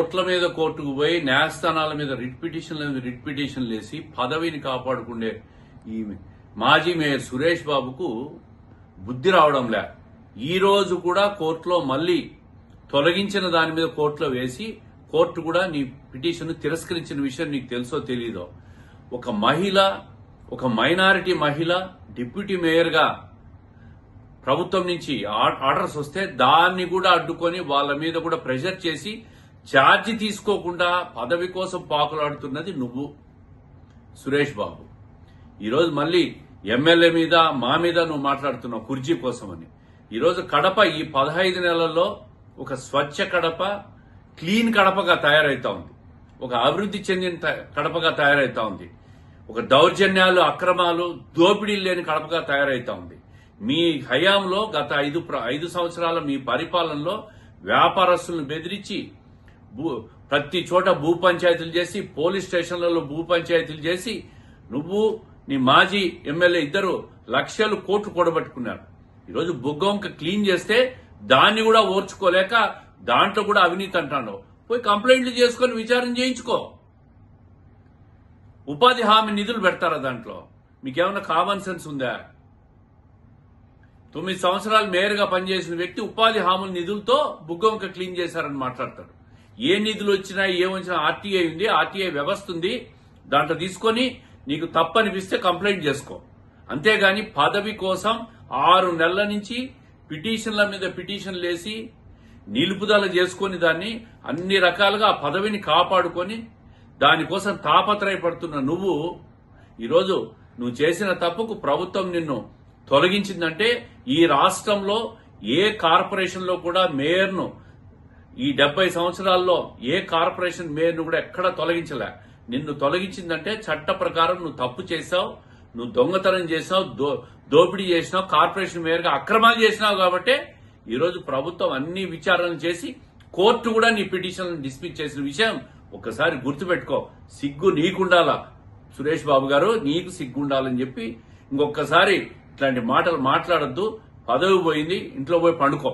కోర్టుల మీద కోర్టుకు పోయి న్యాయస్థానాల మీద రిట్ పిటిషన్లు వేసి పదవిని కాపాడుకునే ఈ మాజీ మేయర్ సురేష్ బాబుకు బుద్ధి రావడంలే. ఈ రోజు కూడా కోర్టులో మళ్లీ తొలగించిన దాని మీద కోర్టులో వేసి కోర్టు కూడా నీ పిటిషన్ తిరస్కరించిన విషయం నీకు తెలుసో తెలీదో. ఒక మహిళ, ఒక మైనారిటీ మహిళ డిప్యూటీ మేయర్ గా ప్రభుత్వం నుంచి ఆర్డర్స్ వస్తే దాన్ని కూడా అడ్డుకొని వాళ్ళ మీద కూడా ప్రెషర్ చేసి ఛార్జీ తీసుకోకుండా పదవి కోసం పాకులాడుతున్నది నువ్వు సురేష్ బాబు. ఈరోజు మళ్ళీ ఎమ్మెల్యే మీద మా మీద నువ్వు మాట్లాడుతున్నావు కుర్చీ కోసమని. ఈరోజు కడప ఈ 15 నెలల్లో ఒక స్వచ్ఛ కడప, క్లీన్ కడపగా తయారైతా ఉంది. ఒక అభివృద్ధి చెందిన కడపగా తయారైతా ఉంది. ఒక దౌర్జన్యాలు, అక్రమాలు, దోపిడీలు లేని కడపగా తయారైతా ఉంది. మీ హయాంలో గత 5 సంవత్సరాల మీ పరిపాలనలో వ్యాపారస్తులను బెదిరించి ప్రతి చోట భూ పంచాయతీలు చేసి, పోలీస్ స్టేషన్లలో భూ పంచాయతీలు చేసి నువ్వు నీ మాజీ ఎమ్మెల్యే ఇద్దరు లక్షలు కోట్లు కూడబెట్టుకున్నారు. ఈరోజు బుగ్గొంక క్లీన్ చేస్తే దాన్ని కూడా ఓర్చుకోలేక దాంట్లో కూడా అవినీతి అంటాను. పోయి కంప్లైంట్లు చేసుకుని విచారణ చేయించుకో. ఉపాధి హామీ నిధులు పెడతారా దాంట్లో? మీకేమన్నా కామన్ సెన్స్ ఉందా? 9 సంవత్సరాలు మేయర్గా పనిచేసిన వ్యక్తి ఉపాధి హామీల నిధులతో బుగ్గొంక క్లీన్ చేశారని మాట్లాడతాడు. ఏ నిధులు వచ్చినా ఏమొచ్చినా ఆర్టీఐ ఉంది, ఆర్టీఐ వ్యవస్థ ఉంది. దాంట్లో తీసుకొని నీకు తప్పనిపిస్తే కంప్లైంట్ చేసుకో. అంతేగాని పదవి కోసం 6 నెలల నుంచి పిటిషన్ల మీద పిటిషన్లు వేసి నిలుపుదల చేసుకుని దాన్ని అన్ని రకాలుగా ఆ పదవిని కాపాడుకొని దానికోసం తాపత్రయపడుతున్న నువ్వు ఈరోజు నువ్వు చేసిన తప్పుకు ప్రభుత్వం నిన్ను తొలగించిందంటే ఈ రాష్ట్రంలో ఏ కార్పొరేషన్ లో కూడా మేయర్ను ఈ 70 సంవత్సరాల్లో ఏ కార్పొరేషన్ మేయర్ను కూడా ఎక్కడ తొలగించలే. నిన్ను తొలగించిందంటే చట్ట ప్రకారం నువ్వు తప్పు చేశావు, నువ్వు దొంగతనం చేశావు, దోపిడీ చేసినావు, కార్పొరేషన్ మేయర్గా అక్రమాలు చేసినావు. కాబట్టి ఈరోజు ప్రభుత్వం అన్ని విచారణలు చేసి కోర్టు కూడా నీ పిటిషన్లను డిస్మిస్ చేసిన విషయం ఒక్కసారి గుర్తుపెట్టుకో. సిగ్గు నీకుండాలా సురేష్ బాబు గారు, నీకు సిగ్గుండాలని చెప్పి ఇంకొకసారి ఇట్లాంటి మాటలు మాట్లాడొద్దు. పదవి పోయింది, ఇంట్లో పోయి పండుకో.